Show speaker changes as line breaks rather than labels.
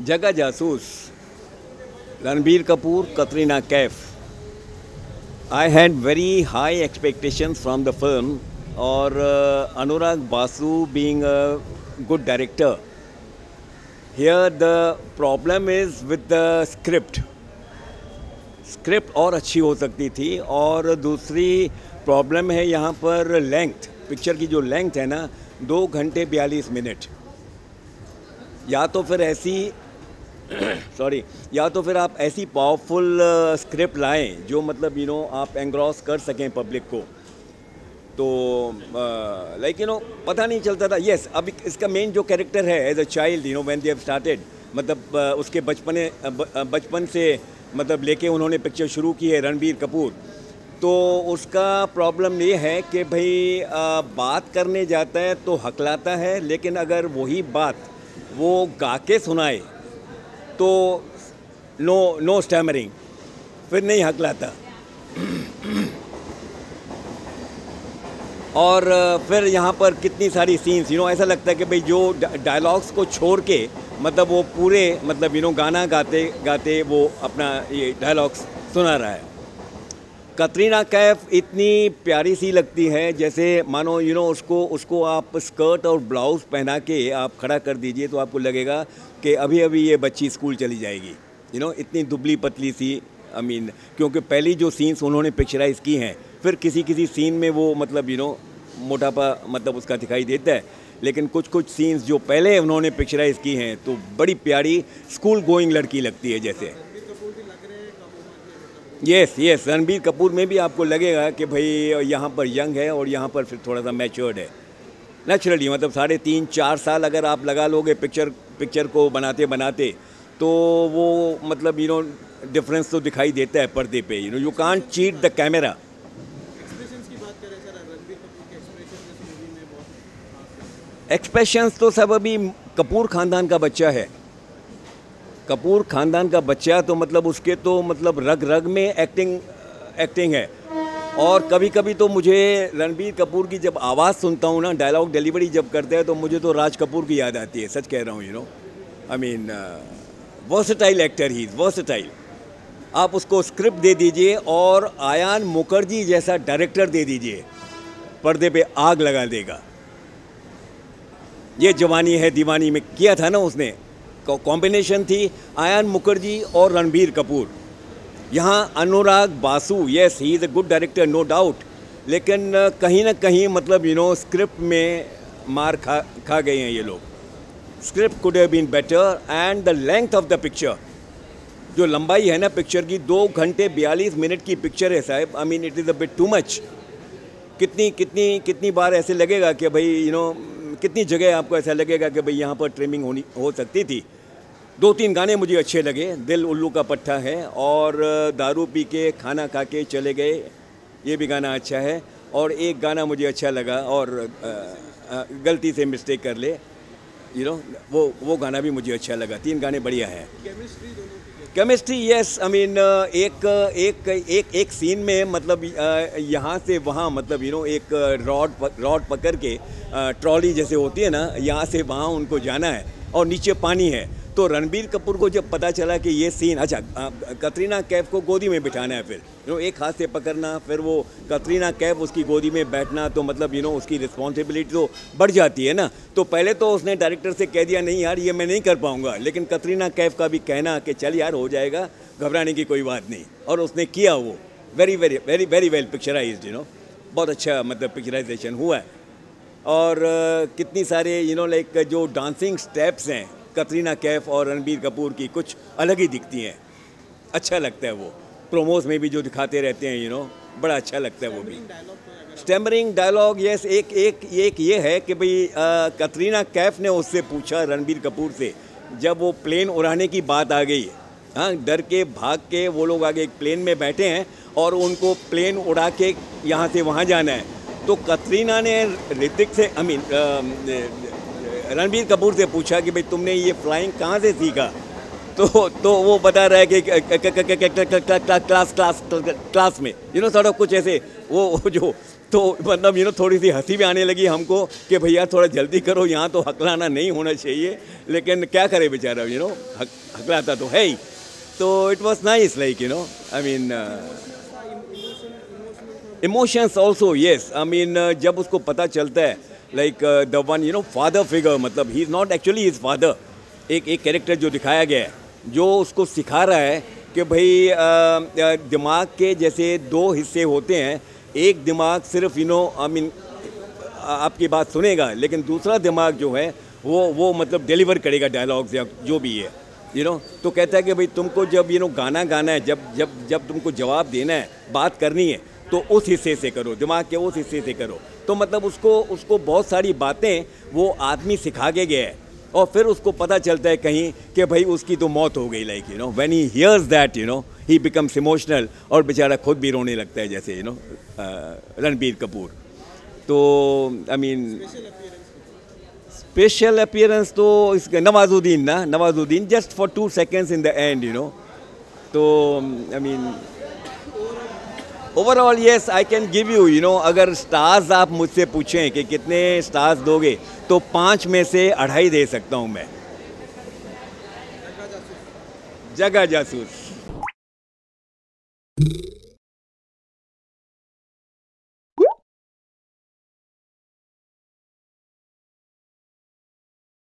जगह जासूस, Ranbir Kapoor, Katrina Kaif. I had very high expectations from the film, or Anurag Basu being a good director. Here the problem is with the script. Script और अच्छी हो सकती थी, और दूसरी प्रॉब्लम है यहाँ पर लेंथ. पिक्चर की जो लेंथ है ना, 2 घंटे 42 मिनट. या तो फिर ऐसी या तो फिर आप ऐसी पावरफुल स्क्रिप्ट लाएं जो मतलब आप एंग्रॉस कर सकें पब्लिक को. तो लाइक पता नहीं चलता था. यस, अब इसका मेन जो कैरेक्टर है as a child, when they have started, मतलब उसके बचपन से मतलब लेके उन्होंने पिक्चर शुरू की है रणबीर कपूर. तो उसका प्रॉब्लम ये है कि भाई बात करने जाता है तो हकलाता है, लेकिन अगर वही बात वो गा के सुनाए तो नो स्टैमरिंग, फिर नहीं हकलाता. और फिर यहाँ पर कितनी सारी सीन्स ऐसा लगता है कि भाई जो डायलॉग्स को छोड़ के मतलब वो पूरे मतलब गाना गाते गाते वो अपना ये डायलॉग्स सुना रहा है. कतरीना कैफ इतनी प्यारी सी लगती है, जैसे मानो उसको आप स्कर्ट और ब्लाउज़ पहना के आप खड़ा कर दीजिए तो आपको लगेगा कि अभी अभी ये बच्ची स्कूल चली जाएगी. इतनी दुबली पतली सी. क्योंकि पहली जो सीन्स उन्होंने पिक्चराइज़ की हैं, फिर किसी सीन में वो मतलब मोटापा मतलब उसका दिखाई देता है, लेकिन कुछ सीन्स जो पहले उन्होंने पिक्चराइज़ की हैं तो बड़ी प्यारी स्कूल गोइंग लड़की लगती है जैसे. यस, रणबीर कपूर में भी आपको लगेगा कि भाई यहाँ पर यंग है और यहाँ पर फिर थोड़ा सा मैच्योर्ड है नेचुरली. मतलब 3.5-4 साल अगर आप लगा लोगे पिक्चर को बनाते तो वो मतलब डिफरेंस तो दिखाई देता है पर्दे पे. You can't cheat the camera. Expressions तो सब अभी कपूर ख़ानदान का बच्चा है. कपूर ख़ानदान का बच्चा तो मतलब उसके तो मतलब रग में एक्टिंग है. और कभी कभी तो मुझे रणबीर कपूर की जब आवाज़ सुनता हूँ ना, डायलॉग डिलीवरी जब करते हैं, तो मुझे तो राज कपूर की याद आती है. सच कह रहा हूँ. Versatile actor he is versatile. आप उसको स्क्रिप्ट दे दीजिए और आयान मुखर्जी जैसा डायरेक्टर दे दीजिए, पर्दे पे आग लगा देगा. ये जवानी है दीवानी में किया था ना उसने, कॉम्बिनेशन थी आयान मुखर्जी और रणबीर कपूर. यहाँ Anurag Basu, yes he is a good director no doubt, लेकिन कहीं ना कहीं मतलब स्क्रिप्ट में मार खा गए हैं ये लोग. Script could have been better, and the length of the picture, जो लंबाई है ना पिक्चर की, 2 घंटे 42 मिनट की पिक्चर है साहब. It is a bit too much. कितनी बार ऐसे लगेगा कि भाई कितनी जगह आपको ऐसा लगेगा कि भाई यहाँ पर ट्रिमिंग हो सकती थी. 2-3 गाने मुझे अच्छे लगे. दिल उल्लू का पट्टा है, और दारू पी के खाना खा के चले गए, ये भी गाना अच्छा है. और एक गाना मुझे अच्छा लगा, और गलती से मिस्टेक कर ले, वो गाना भी मुझे अच्छा लगा. 3 गाने बढ़िया हैं. Chemistry yes. एक सीन में मतलब यहाँ से वहाँ मतलब एक रॉड पकड़ के ट्रॉली जैसे होती है ना, यहाँ से वहाँ उनको जाना है और नीचे पानी है. तो रणबीर कपूर को जब पता चला कि ये सीन, अच्छा कतरीना कैफ को गोदी में बिठाना है, फिर एक हाथ से पकड़ना, फिर वो कतरीना कैफ उसकी गोदी में बैठना, तो मतलब उसकी रिस्पॉन्सिबिलिटी तो बढ़ जाती है ना. तो पहले तो उसने डायरेक्टर से कह दिया नहीं यार ये मैं नहीं कर पाऊँगा, लेकिन कतरीना कैफ का भी कहना कि चल यार हो जाएगा, घबराने की कोई बात नहीं, और उसने किया. वो very very very very well picturised. बहुत अच्छा मतलब पिक्चराइजेशन हुआ है. और कितनी सारे लाइक जो डांसिंग स्टेप्स हैं कतरीना कैफ और रणबीर कपूर की, कुछ अलग ही दिखती हैं. अच्छा लगता है वो. प्रोमोस में भी जो दिखाते रहते हैं बड़ा अच्छा लगता है वो भी. Stammering dialogue yes. एक ये है कि भाई कतरीना कैफ ने उससे पूछा रणबीर कपूर से, जब वो प्लेन उड़ाने की बात आ गई, हाँ, डर के भाग के वो लोग आगे एक प्लेन में बैठे हैं और उनको प्लेन उड़ा के यहाँ से वहाँ जाना है, तो कतरीना ने ऋतिक से रणबीर कपूर से पूछा कि भाई तुमने ये फ्लाइंग कहाँ से सीखा. तो वो बता रहा है कि क्लास में सॉर्ट ऑफ कुछ ऐसे वो जो तो मतलब थोड़ी सी हंसी भी आने लगी हमको कि भैया थोड़ा जल्दी करो, यहाँ तो हकलाना नहीं होना चाहिए, लेकिन क्या करे बेचारा, हकलाता तो है ही। तो it was nice, like I mean emotions also, yes. I mean जब उसको पता चलता है, like the one father figure, मतलब he is not actually his father. एक कैरेक्टर जो दिखाया गया है, जो उसको सिखा रहा है कि भाई दिमाग के जैसे दो हिस्से होते हैं। एक दिमाग सिर्फ आई मीन आपकी बात सुनेगा, लेकिन दूसरा दिमाग जो है वो मतलब डिलीवर करेगा डायलॉग्स या जो भी है, तो कहता है कि भाई तुमको जब गाना गाना है, जब तुमको जवाब देना है, बात करनी है, तो उस हिस्से से करो, दिमाग के उस हिस्से से करो। तो मतलब उसको बहुत सारी बातें वो आदमी सिखा के गया है, और फिर उसको पता चलता है कहीं कि भाई उसकी तो मौत हो गई, like when he hears that he becomes emotional, और बेचारा खुद भी रोने लगता है, जैसे रणबीर कपूर। तो आई मीन स्पेशल अपीयरेंस तो इसका Nawazuddin just for 2 seconds in the end, तो I mean overall yes, I can give you अगर स्टार्स आप मुझसे पूछें कि कितने स्टार्स दोगे, तो 5 में से 2.5 दे सकता हूँ मैं। जगह जासूस।